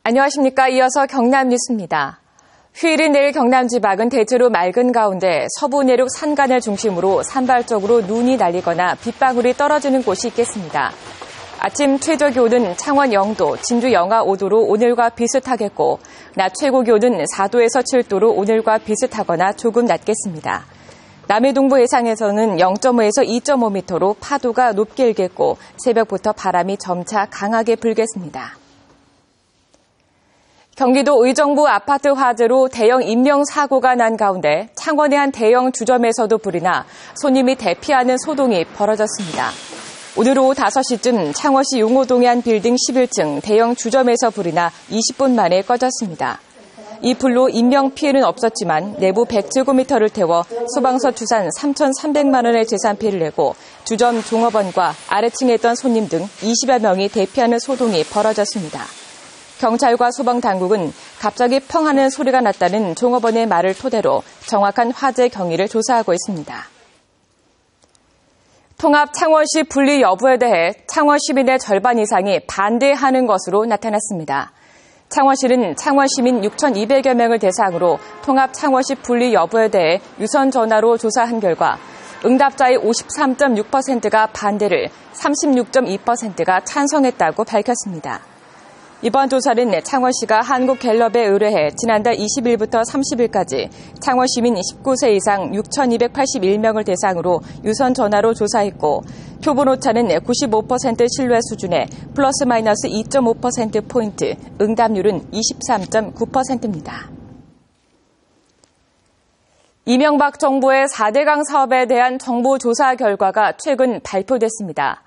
안녕하십니까. 이어서 경남 뉴스입니다. 휴일인 내일 경남 지방은 대체로 맑은 가운데 서부 내륙 산간을 중심으로 산발적으로 눈이 날리거나 빗방울이 떨어지는 곳이 있겠습니다. 아침 최저 기온은 창원 0도, 진주 영하 5도로 오늘과 비슷하겠고 낮 최고 기온은 4도에서 7도로 오늘과 비슷하거나 조금 낮겠습니다. 남해 동부 해상에서는 0.5에서 2.5m로 파도가 높게 일겠고 새벽부터 바람이 점차 강하게 불겠습니다. 경기도 의정부 아파트 화재로 대형 인명사고가 난 가운데 창원의 한 대형 주점에서도 불이 나 손님이 대피하는 소동이 벌어졌습니다. 오늘 오후 5시쯤 창원시 용호동의 한 빌딩 11층 대형 주점에서 불이 나 20분 만에 꺼졌습니다. 이 불로 인명피해는 없었지만 내부 100제곱미터를 태워 소방서 추산 3,300만 원의 재산 피해를 내고 주점 종업원과 아래층에 있던 손님 등 20여 명이 대피하는 소동이 벌어졌습니다. 경찰과 소방당국은 갑자기 펑 하는 소리가 났다는 종업원의 말을 토대로 정확한 화재 경위를 조사하고 있습니다. 통합 창원시 분리 여부에 대해 창원 시민의 절반 이상이 반대하는 것으로 나타났습니다. 창원시는 창원 시민 6,200여 명을 대상으로 통합 창원시 분리 여부에 대해 유선 전화로 조사한 결과 응답자의 53.6%가 반대를, 36.2%가 찬성했다고 밝혔습니다. 이번 조사는 창원시가 한국갤럽에 의뢰해 지난달 20일부터 30일까지 창원 시민 19세 이상 6,281명을 대상으로 유선 전화로 조사했고 표본 오차는 95% 신뢰 수준에 플러스 마이너스 2.5%포인트, 응답률은 23.9%입니다. 이명박 정부의 4대강 사업에 대한 정보 조사 결과가 최근 발표됐습니다.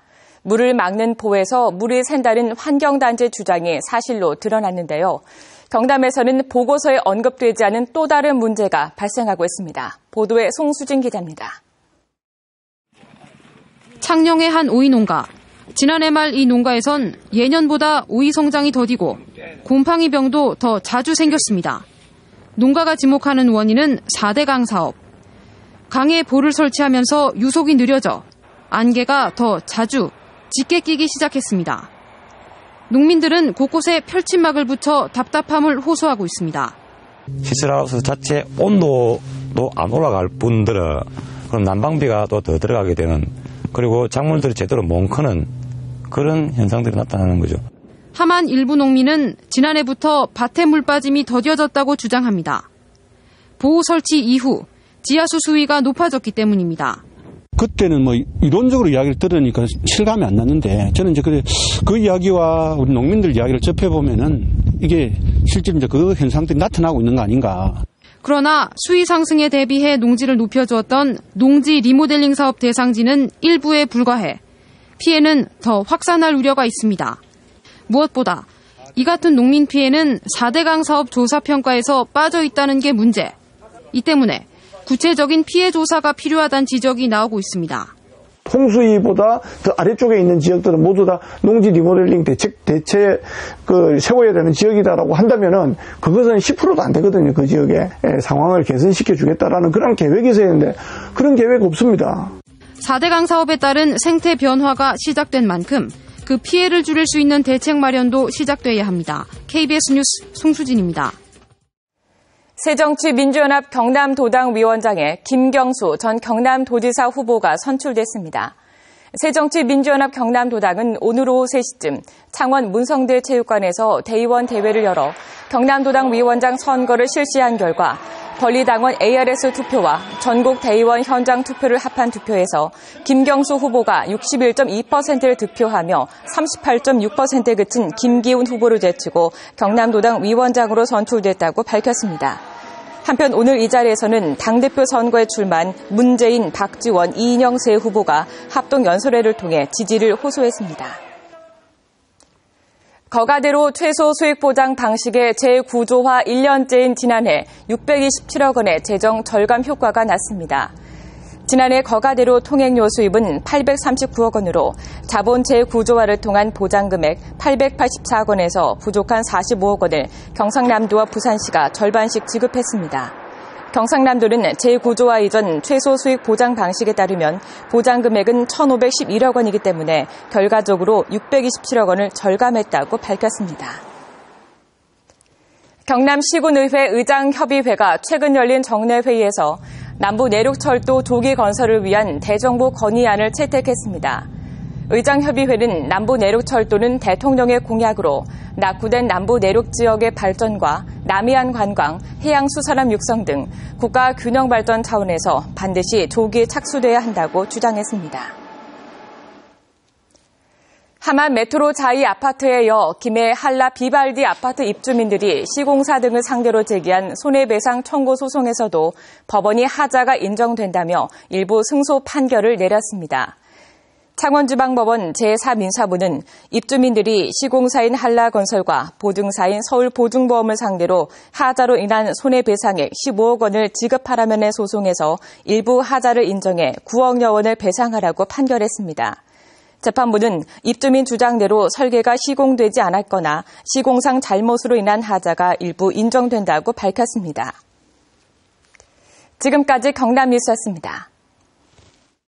물을 막는 포에서 물이 샌다는 환경단체 주장이 사실로 드러났는데요. 경남에서는 보고서에 언급되지 않은 또 다른 문제가 발생하고 있습니다. 보도에 송수진 기자입니다. 창녕의 한 오이 농가. 지난해 말 이 농가에선 예년보다 오이 성장이 더디고 곰팡이 병도 더 자주 생겼습니다. 농가가 지목하는 원인은 4대강 사업. 강에 볼을 설치하면서 유속이 느려져 안개가 더 자주 짙게 끼기 시작했습니다. 농민들은 곳곳에 펼침막을 붙여 답답함을 호소하고 있습니다. 시설하우스 자체 온도도 안 올라갈 뿐더러 그럼 난방비가 또 더 들어가게 되는, 그리고 작물들이 제대로 못 크는 그런 현상들이 나타나는 거죠. 하만 일부 농민은 지난해부터 밭에 물 빠짐이 더뎌졌다고 주장합니다. 보호 설치 이후 지하수 수위가 높아졌기 때문입니다. 그때는 이론적으로 이야기를 들으니까 실감이 안 났는데, 저는 이제 그 이야기와 우리 농민들 이야기를 접해보면은 이게 실제로 이제 그 현상들이 나타나고 있는 거 아닌가. 그러나 수위 상승에 대비해 농지를 높여주었던 농지 리모델링 사업 대상지는 일부에 불과해 피해는 더 확산할 우려가 있습니다. 무엇보다 이 같은 농민 피해는 4대강 사업 조사평가에서 빠져 있다는 게 문제. 이 때문에 구체적인 피해 조사가 필요하다는 지적이 나오고 있습니다. 통수위보다 더 아래쪽에 있는 지역들은 모두 다 농지 리모델링 대책 세워야 되는 지역이다라고 한다면은 그것은 10%도 안 되거든요. 그 지역의 상황을 개선시켜 주겠다라는 그런 계획이 있어야 되는데 그런 계획 없습니다. 4대강 사업에 따른 생태 변화가 시작된 만큼 그 피해를 줄일 수 있는 대책 마련도 시작돼야 합니다. KBS 뉴스 송수진입니다. 새정치민주연합 경남도당 위원장에 김경수 전 경남도지사 후보가 선출됐습니다. 새정치민주연합 경남도당은 오늘 오후 3시쯤 창원 문성대 체육관에서 대의원 대회를 열어 경남도당 위원장 선거를 실시한 결과 권리당원 ARS 투표와 전국 대의원 현장 투표를 합한 투표에서 김경수 후보가 61.2%를 득표하며 38.6%에 그친 김기훈 후보를 제치고 경남도당 위원장으로 선출됐다고 밝혔습니다. 한편 오늘 이 자리에서는 당대표 선거에 출마한 문재인, 박지원, 이인영 세 후보가 합동연설회를 통해 지지를 호소했습니다. 거가대로 최소 수익 보장 방식의 재구조화 1년째인 지난해 627억 원의 재정 절감 효과가 났습니다. 지난해 거가대로 통행료 수입은 839억 원으로 자본 재구조화를 통한 보장금액 884억 원에서 부족한 45억 원을 경상남도와 부산시가 절반씩 지급했습니다. 경상남도는 재구조화 이전 최소 수익 보장 방식에 따르면 보장 금액은 1,511억 원이기 때문에 결과적으로 627억 원을 절감했다고 밝혔습니다. 경남 시군의회 의장협의회가 최근 열린 정례회의에서 남부 내륙철도 조기 건설을 위한 대정부 건의안을 채택했습니다. 의장협의회는 남부 내륙철도는 대통령의 공약으로 낙후된 남부 내륙 지역의 발전과 남해안 관광, 해양수산업 육성 등 국가 균형 발전 차원에서 반드시 조기에 착수돼야 한다고 주장했습니다. 하만 메트로 자이 아파트에 이어 김해 한라 비발디 아파트 입주민들이 시공사 등을 상대로 제기한 손해배상 청구 소송에서도 법원이 하자가 인정된다며 일부 승소 판결을 내렸습니다. 창원지방법원 제4민사부는 입주민들이 시공사인 한라건설과 보증사인 서울보증보험을 상대로 하자로 인한 손해배상액 15억 원을 지급하라면의 소송에서 일부 하자를 인정해 9억여 원을 배상하라고 판결했습니다. 재판부는 입주민 주장대로 설계가 시공되지 않았거나 시공상 잘못으로 인한 하자가 일부 인정된다고 밝혔습니다. 지금까지 경남뉴스였습니다.